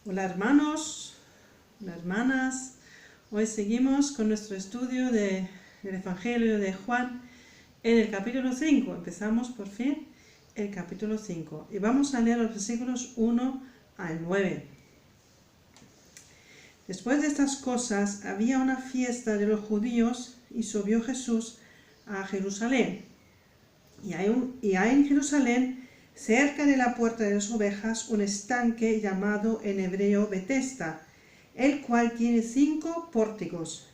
Hola hermanos, hola hermanas. Hoy seguimos con nuestro estudio del Evangelio de Juan en el capítulo 5. Empezamos por fin el capítulo 5 y vamos a leer los versículos 1 al 9. Después de estas cosas había una fiesta de los judíos y subió Jesús a Jerusalén. Y hay en Jerusalén, cerca de la puerta de las ovejas, un estanque llamado en hebreo Betesda, el cual tiene 5 pórticos.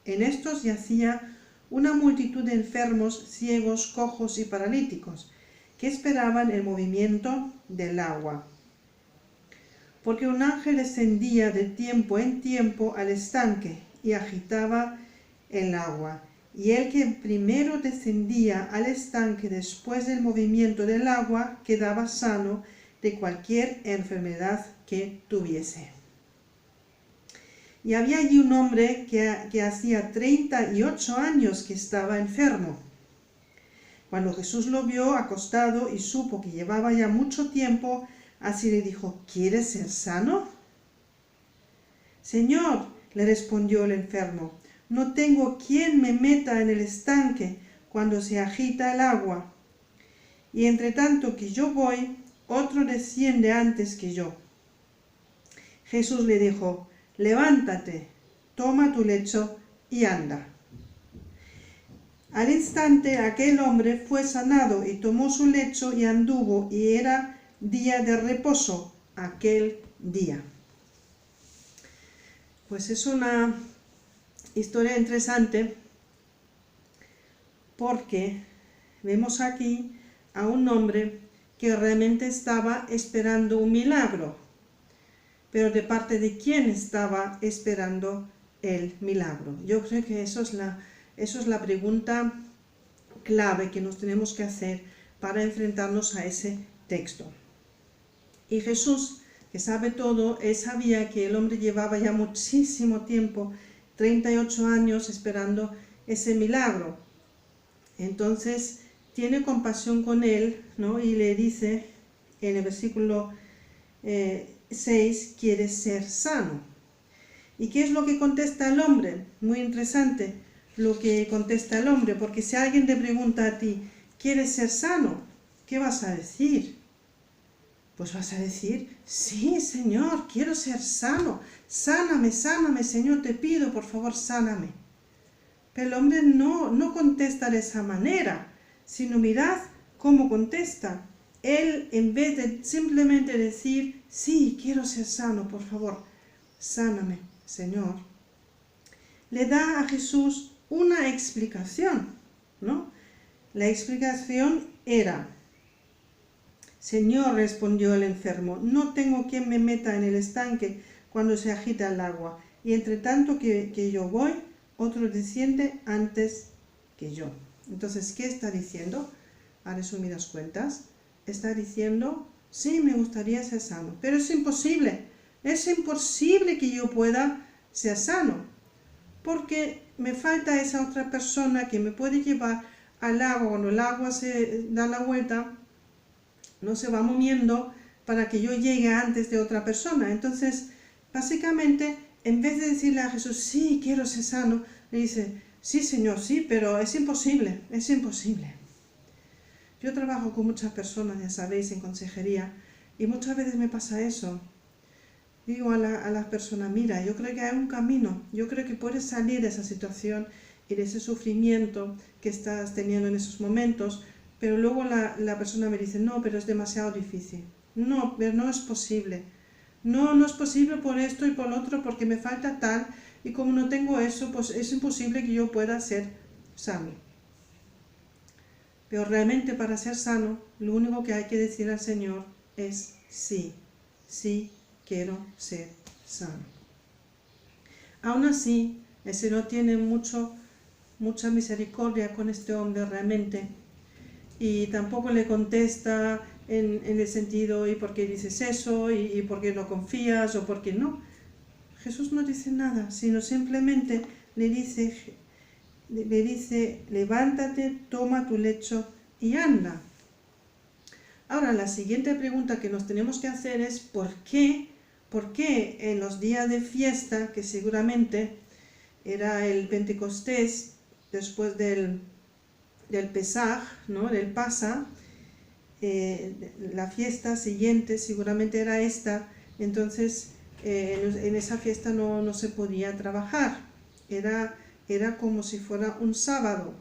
En estos yacía una multitud de enfermos, ciegos, cojos y paralíticos, que esperaban el movimiento del agua. Porque un ángel descendía de tiempo en tiempo al estanque y agitaba el agua. Y el que primero descendía al estanque después del movimiento del agua quedaba sano de cualquier enfermedad que tuviese. Y había allí un hombre que hacía 38 años que estaba enfermo. Cuando Jesús lo vio acostado y supo que llevaba ya mucho tiempo, así le dijo: ¿Quieres ser sano? Señor, le respondió el enfermo, no tengo quien me meta en el estanque cuando se agita el agua. Y entre tanto que yo voy, otro desciende antes que yo. Jesús le dijo: levántate, toma tu lecho y anda. Al instante aquel hombre fue sanado y tomó su lecho y anduvo, y era día de reposo aquel día. Pues es una historia interesante porque vemos aquí a un hombre que realmente estaba esperando un milagro. Pero ¿de parte de quién estaba esperando el milagro? Yo creo que eso es la pregunta clave que nos tenemos que hacer para enfrentarnos a ese texto. Y Jesús, que sabe todo, él sabía que el hombre llevaba ya muchísimo tiempo, 38 años, esperando ese milagro. Entonces tiene compasión con él, ¿no? Y le dice en el versículo 6, ¿quieres ser sano? ¿Y qué es lo que contesta el hombre? Muy interesante lo que contesta el hombre, porque si alguien te pregunta a ti, ¿quieres ser sano? ¿Qué vas a decir? Pues vas a decir: sí, Señor, quiero ser sano, sáname, sáname, Señor, te pido, por favor, sáname. Pero el hombre no contesta de esa manera, sino mirad cómo contesta. Él, en vez de simplemente decir: sí, quiero ser sano, por favor, sáname, Señor, le da a Jesús una explicación, ¿no? La explicación era: Señor, respondió el enfermo, no tengo quien me meta en el estanque cuando se agita el agua, y entre tanto que yo voy, otro desciende antes que yo. Entonces, ¿qué está diciendo? A resumidas cuentas, está diciendo: sí, me gustaría ser sano, pero es imposible que yo pueda ser sano, porque me falta esa otra persona que me puede llevar al agua. Cuando el agua se da la vuelta, no se va moviendo para que yo llegue antes de otra persona. Entonces, básicamente, en vez de decirle a Jesús: sí, quiero ser sano, le dice: sí, Señor, sí, pero es imposible, es imposible. Yo trabajo con muchas personas, ya sabéis, en consejería, y muchas veces me pasa eso. Digo a las personas: mira, yo creo que hay un camino, yo creo que puedes salir de esa situación y de ese sufrimiento que estás teniendo en esos momentos, pero luego la persona me dice: no, pero es demasiado difícil. No, pero no es posible. No es posible por esto y por lo otro, porque me falta tal, y como no tengo eso, pues es imposible que yo pueda ser sano. Pero realmente, para ser sano, lo único que hay que decir al Señor es: sí, sí quiero ser sano. Aún así, el Señor tiene mucha misericordia con este hombre realmente, y tampoco le contesta en el sentido: ¿y por qué dices eso? ¿Y por qué no confías? ¿O por qué no? Jesús no dice nada, sino simplemente le dice: levántate, toma tu lecho y anda. Ahora, la siguiente pregunta que nos tenemos que hacer es: ¿por qué ¿por qué en los días de fiesta, que seguramente era el Pentecostés, después del Pesaj, ¿no? Del Pasa, la fiesta siguiente seguramente era esta, entonces en esa fiesta no se podía trabajar, era como si fuera un sábado.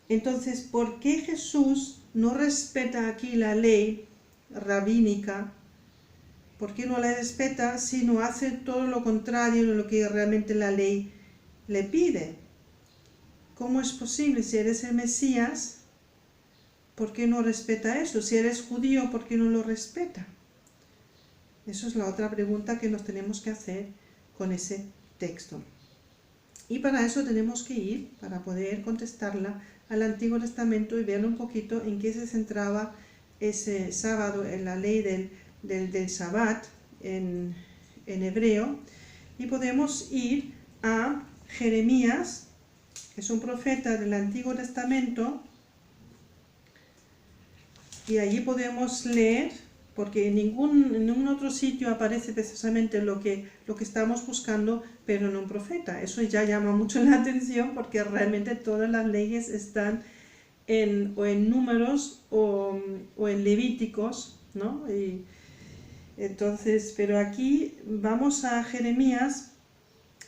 Entonces, ¿por qué Jesús no respeta aquí la ley rabínica? ¿Por qué no la respeta sino hace todo lo contrario de lo que realmente la ley le pide? ¿Cómo es posible? Si eres el Mesías, ¿por qué no respeta eso? Si eres judío, ¿por qué no lo respeta? Eso es la otra pregunta que nos tenemos que hacer con ese texto. Y para eso tenemos que ir, para poder contestarla, al Antiguo Testamento y ver un poquito en qué se centraba ese sábado en la ley del Sabbat en hebreo. Y podemos ir a Jeremías, que es un profeta del Antiguo Testamento, y allí podemos leer, porque en ningún otro sitio aparece precisamente lo que estamos buscando, pero en un profeta. Eso ya llama mucho la atención, porque realmente todas las leyes están o en Números o en Levíticos, ¿no? Y entonces, pero aquí vamos a Jeremías,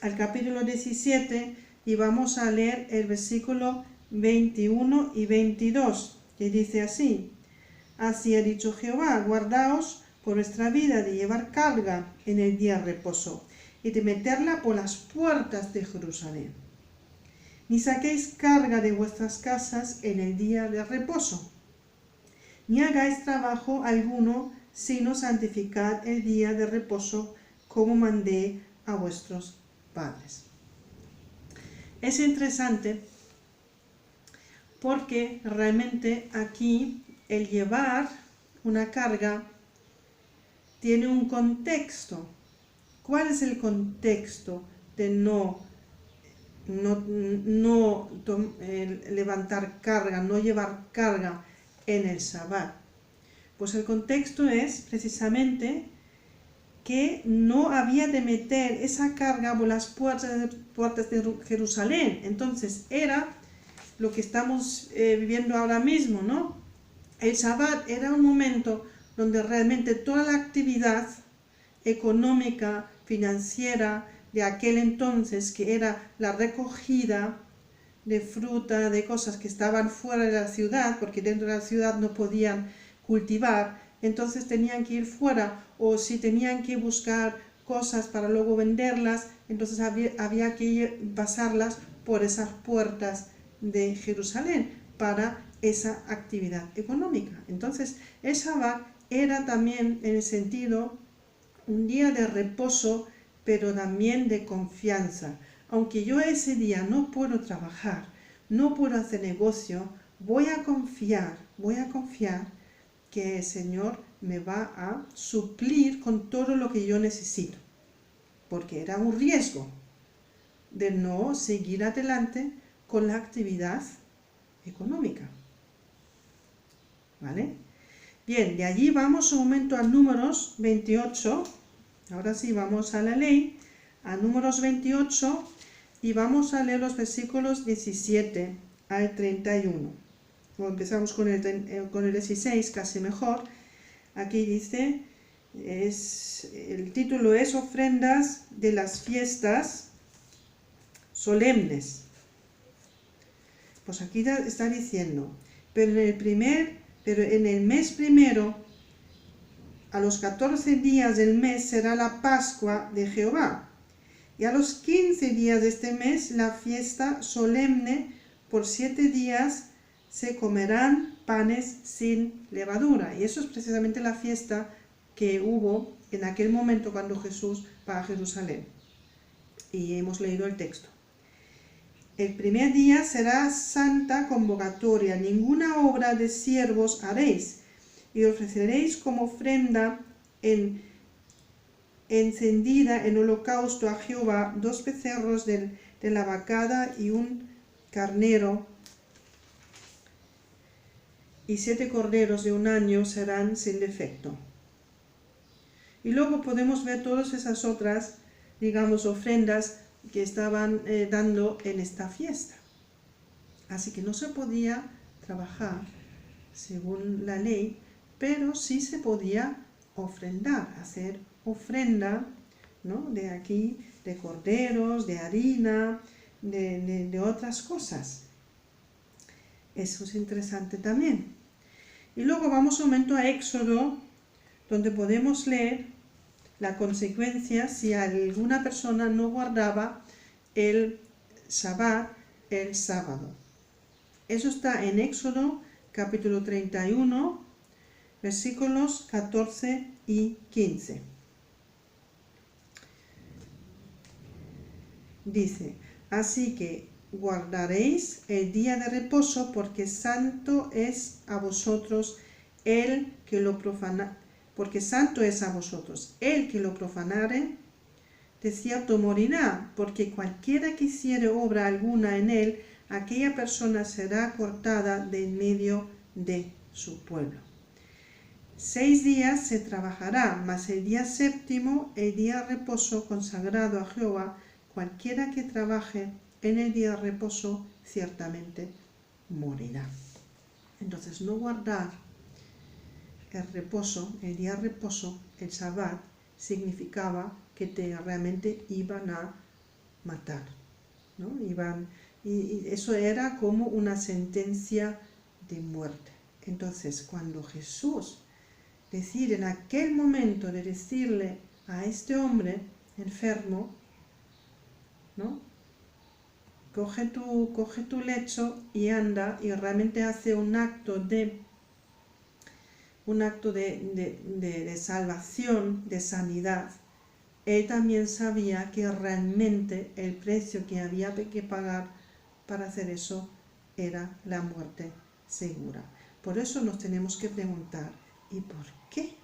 al capítulo 17, y vamos a leer el versículo 21 y 22, que dice así: Así ha dicho Jehová, guardaos por vuestra vida de llevar carga en el día de reposo, y de meterla por las puertas de Jerusalén. Ni saquéis carga de vuestras casas en el día de reposo, ni hagáis trabajo alguno, sino santificad el día de reposo, como mandé a vuestros padres. Es interesante porque realmente aquí el llevar una carga tiene un contexto. ¿Cuál es el contexto de no levantar carga, no llevar carga en el Sabbat? Pues el contexto es precisamente que no había de meter esa carga por las puertas de Jerusalén. Entonces era lo que estamos viviendo ahora mismo, ¿no? El Sabbat era un momento donde realmente toda la actividad económica, financiera de aquel entonces, que era la recogida de fruta, de cosas que estaban fuera de la ciudad, porque dentro de la ciudad no podían cultivar, entonces tenían que ir fuera, o si tenían que buscar cosas para luego venderlas, entonces había que pasarlas por esas puertas de Jerusalén para esa actividad económica. Entonces el Shabbat era también en el sentido un día de reposo, pero también de confianza. Aunque yo ese día no puedo trabajar, no puedo hacer negocio, voy a confiar que el Señor me va a suplir con todo lo que yo necesito, porque era un riesgo de no seguir adelante con la actividad económica. ¿Vale? Bien, de allí vamos un momento a Números 28, ahora sí vamos a la ley, a Números 28, y vamos a leer los versículos 17 al 31. O empezamos con el 16, casi mejor. Aquí dice, el título es Ofrendas de las fiestas solemnes. Pues aquí está diciendo, pero en el mes primero, a los 14 días del mes será la Pascua de Jehová, y a los 15 días de este mes la fiesta solemne, por 7 días se comerán panes sin levadura. Y eso es precisamente la fiesta que hubo en aquel momento cuando Jesús va a Jerusalén. Y hemos leído el texto. El primer día será santa convocatoria, ninguna obra de siervos haréis, y ofreceréis como ofrenda encendida en holocausto a Jehová 2 becerros de la vacada y un carnero, y 7 corderos de un año serán sin defecto. Y luego podemos ver todas esas otras, digamos, ofrendas que estaban dando en esta fiesta. Así que no se podía trabajar según la ley, pero sí se podía ofrendar, hacer ofrenda, ¿no? De aquí, de corderos, de harina, de otras cosas. Eso es interesante también. Y luego vamos un momento a Éxodo, donde podemos leer la consecuencia si alguna persona no guardaba el Shabbat el sábado. Eso está en Éxodo capítulo 31, versículos 14 y 15. Dice, así que guardaréis el día de reposo porque santo es a vosotros el que lo profana, porque santo es a vosotros. El que lo profanare, de cierto morirá, porque cualquiera que hiciere obra alguna en él, aquella persona será cortada de en medio de su pueblo. 6 días se trabajará, mas el día séptimo, el día de reposo consagrado a Jehová, cualquiera que trabaje en el día de reposo, ciertamente morirá. Entonces, no guardar el reposo, el día de reposo, el Shabbat, significaba que realmente iban a matar, ¿no? Y eso era como una sentencia de muerte. Entonces, cuando Jesús decide en aquel momento de decirle a este hombre enfermo, ¿no? Coge tu lecho y anda, y realmente hace un acto de salvación, de sanidad. Él también sabía que realmente el precio que había que pagar para hacer eso era la muerte segura. Por eso nos tenemos que preguntar, ¿y por qué?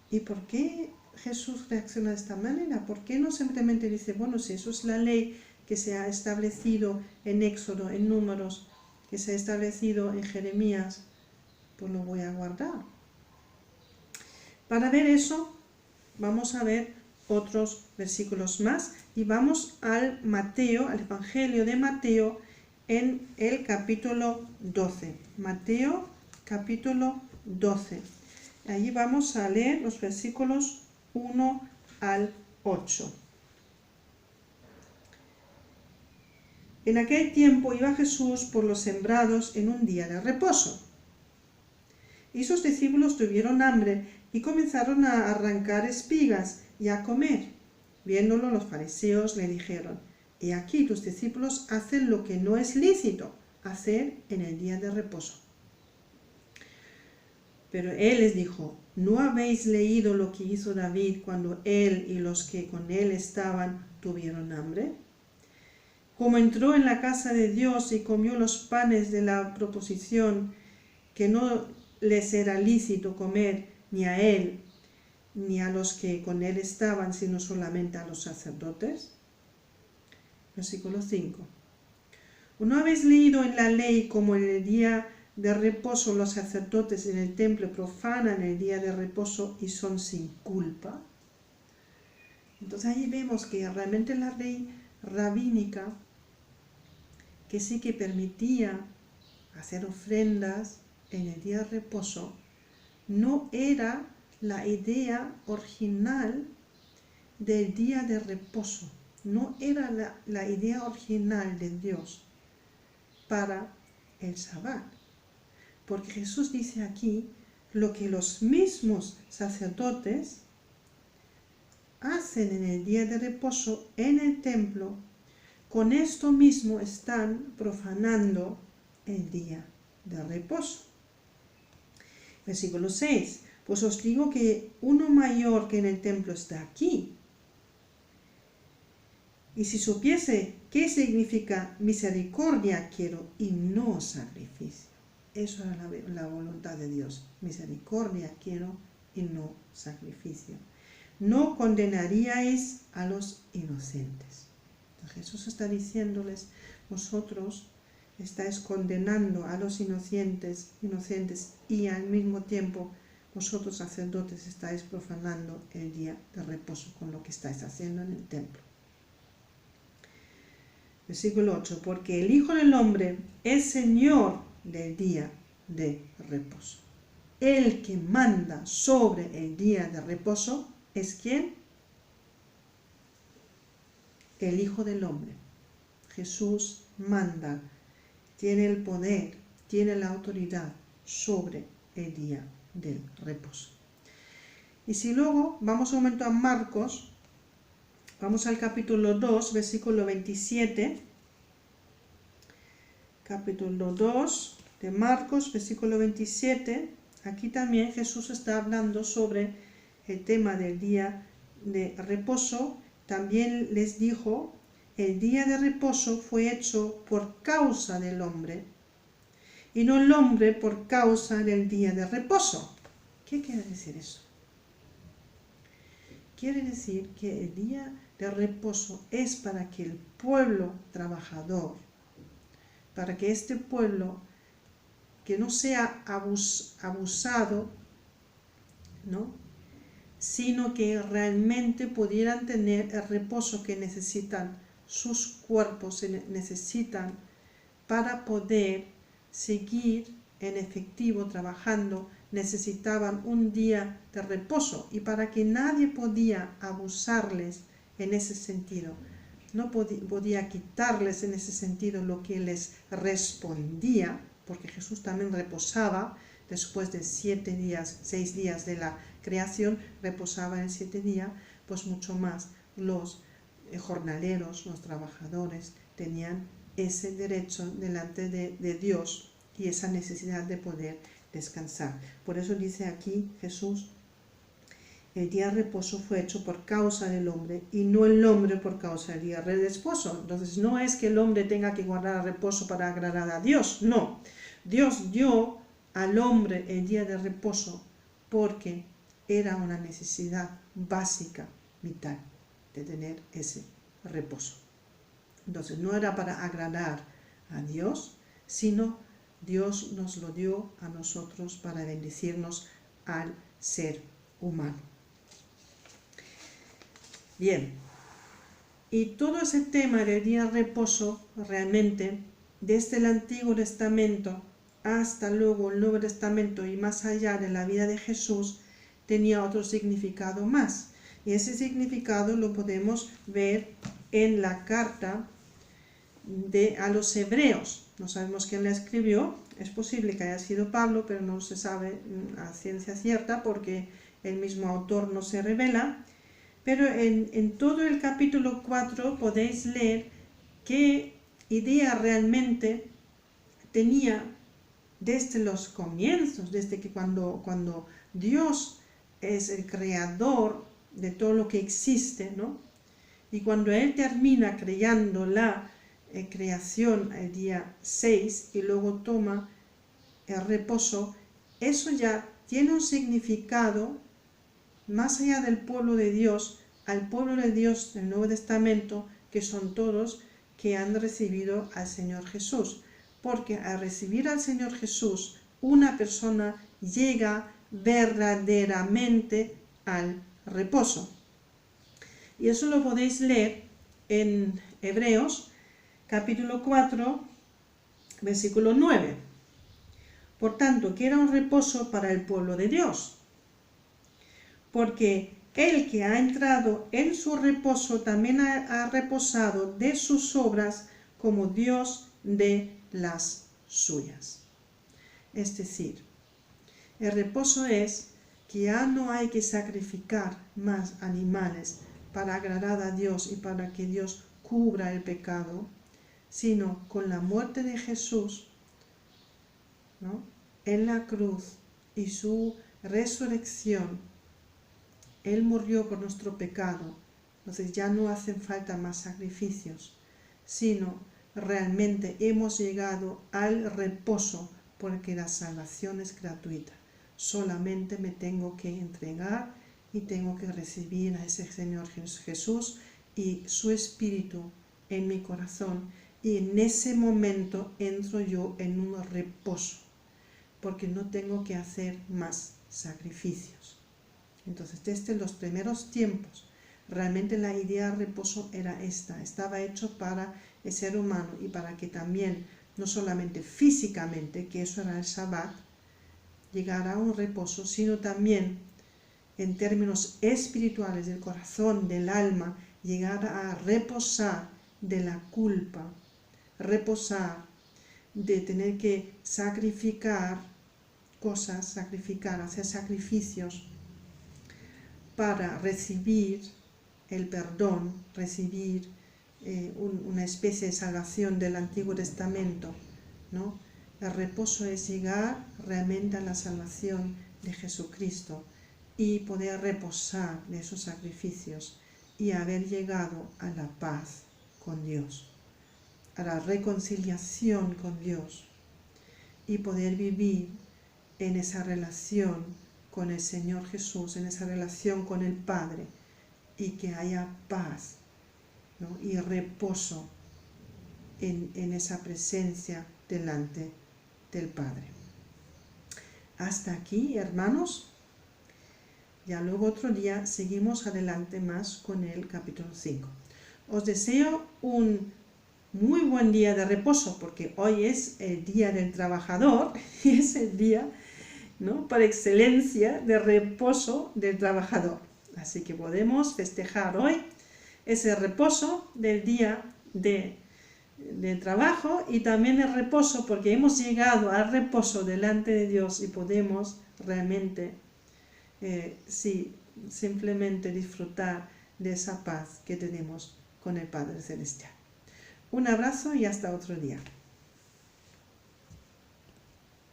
¿Y por qué Jesús reacciona de esta manera? ¿Por qué no simplemente dice, bueno, si eso es la ley que se ha establecido en Éxodo, en Números, que se ha establecido en Jeremías, pues lo voy a guardar? Para ver eso, vamos a ver otros versículos más y vamos al Evangelio de Mateo en el capítulo 12. Mateo capítulo 12. Allí vamos a leer los versículos 1 al 8. En aquel tiempo iba Jesús por los sembrados en un día de reposo. Y sus discípulos tuvieron hambre y comenzaron a arrancar espigas y a comer. Viéndolo, los fariseos le dijeron, «He aquí tus discípulos hacen lo que no es lícito hacer en el día de reposo». Pero él les dijo, ¿no habéis leído lo que hizo David cuando él y los que con él estaban tuvieron hambre? Como entró en la casa de Dios y comió los panes de la proposición, que no les era lícito comer ni a él ni a los que con él estaban, sino solamente a los sacerdotes. Versículo 5. ¿No habéis leído en la ley como en el día de reposo los sacerdotes en el templo profanan el día de reposo y son sin culpa? Entonces ahí vemos que realmente la ley rabínica, que sí que permitía hacer ofrendas en el día de reposo, no era la idea original del día de reposo, no era la idea original de Dios para el Shabbat. Porque Jesús dice aquí lo que los mismos sacerdotes hacen en el día de reposo en el templo, con esto mismo están profanando el día de reposo. Versículo 6. Pues os digo que uno mayor que en el templo está aquí. Y si supiese qué significa misericordia quiero y no sacrificio. Eso era la voluntad de Dios. Misericordia quiero y no sacrificio. No condenaríais a los inocentes. Entonces Jesús está diciéndoles, vosotros estáis condenando a los inocentes y al mismo tiempo vosotros sacerdotes estáis profanando el día de reposo con lo que estáis haciendo en el templo. Versículo 8, porque el Hijo del Hombre es Señor del día de reposo. El que manda sobre el día de reposo es ¿quién? El Hijo del Hombre. Jesús manda, tiene el poder, tiene la autoridad sobre el día del reposo. Y si luego vamos un momento a Marcos, vamos al capítulo 2, versículo 27, capítulo 2 de Marcos, versículo 27, aquí también Jesús está hablando sobre el tema del día de reposo. También les dijo, el día de reposo fue hecho por causa del hombre, y no el hombre por causa del día de reposo. ¿Qué quiere decir eso? Quiere decir que el día de reposo es para que el pueblo trabajador, para que este pueblo que no sea abusado, ¿no?, sino que realmente pudieran tener el reposo que necesitan, sus cuerpos necesitan para poder seguir en efectivo trabajando, necesitaban un día de reposo, y para que nadie podía abusarles en ese sentido, no podía quitarles en ese sentido lo que les respondía, porque Jesús también reposaba después de 7 días, 6 días de la creación, reposaba en 7 días, pues mucho más los jornaleros, los trabajadores, tenían ese derecho delante de Dios y esa necesidad de poder descansar. Por eso dice aquí Jesús, el día de reposo fue hecho por causa del hombre y no el hombre por causa del día de reposo. Entonces no es que el hombre tenga que guardar el reposo para agradar a Dios, no. Dios dio al hombre el día de reposo porque era una necesidad básica, vital, de tener ese reposo. Entonces no era para agradar a Dios, sino Dios nos lo dio a nosotros para bendecirnos al ser humano. Bien, y todo ese tema del día de reposo realmente, desde el Antiguo Testamento hasta luego el Nuevo Testamento y más allá de la vida de Jesús, tenía otro significado más. Y ese significado lo podemos ver en la carta a los hebreos. No sabemos quién la escribió, es posible que haya sido Pablo, pero no se sabe a ciencia cierta porque el mismo autor no se revela. Pero en todo el capítulo 4 podéis leer qué idea realmente tenía desde los comienzos, desde que cuando Dios es el creador de todo lo que existe, ¿no? Y cuando Él termina creando la creación el día 6 y luego toma el reposo, eso ya tiene un significado más allá del pueblo de Dios, al pueblo de Dios del Nuevo Testamento, que son todos que han recibido al Señor Jesús. Porque al recibir al Señor Jesús, una persona llega verdaderamente al reposo. Y eso lo podéis leer en Hebreos, capítulo 4, versículo 9. Por tanto, que era un reposo para el pueblo de Dios. Porque el que ha entrado en su reposo también ha reposado de sus obras como Dios de las suyas. Es decir, el reposo es que ya no hay que sacrificar más animales para agradar a Dios y para que Dios cubra el pecado, sino con la muerte de Jesús, ¿no?, en la cruz y su resurrección, Él murió por nuestro pecado. Entonces ya no hacen falta más sacrificios, sino realmente hemos llegado al reposo porque la salvación es gratuita. Solamente me tengo que entregar y tengo que recibir a ese Señor Jesús y su Espíritu en mi corazón, y en ese momento entro yo en un reposo porque no tengo que hacer más sacrificios. Entonces, desde los primeros tiempos, realmente la idea de reposo era esta, estaba hecho para el ser humano y para que también, no solamente físicamente, que eso era el Shabbat, llegara a un reposo, sino también en términos espirituales del corazón, del alma, llegara a reposar de la culpa, reposar de tener que sacrificar cosas, hacer sacrificios para recibir el perdón, recibir una especie de salvación del Antiguo Testamento, ¿no? El reposo es llegar realmente a la salvación de Jesucristo y poder reposar de esos sacrificios y haber llegado a la paz con Dios, a la reconciliación con Dios y poder vivir en esa relación con el Señor Jesús, en esa relación con el Padre, y que haya paz, ¿no? Y reposo en esa presencia delante del Padre. Hasta aquí, hermanos. Ya luego otro día seguimos adelante más con el capítulo 5. Os deseo un muy buen día de reposo, porque hoy es el día del trabajador y es el día, ¿no?, por excelencia de reposo del trabajador. Así que podemos festejar hoy ese reposo del día de trabajo y también el reposo porque hemos llegado al reposo delante de Dios y podemos realmente simplemente disfrutar de esa paz que tenemos con el Padre Celestial. Un abrazo y hasta otro día.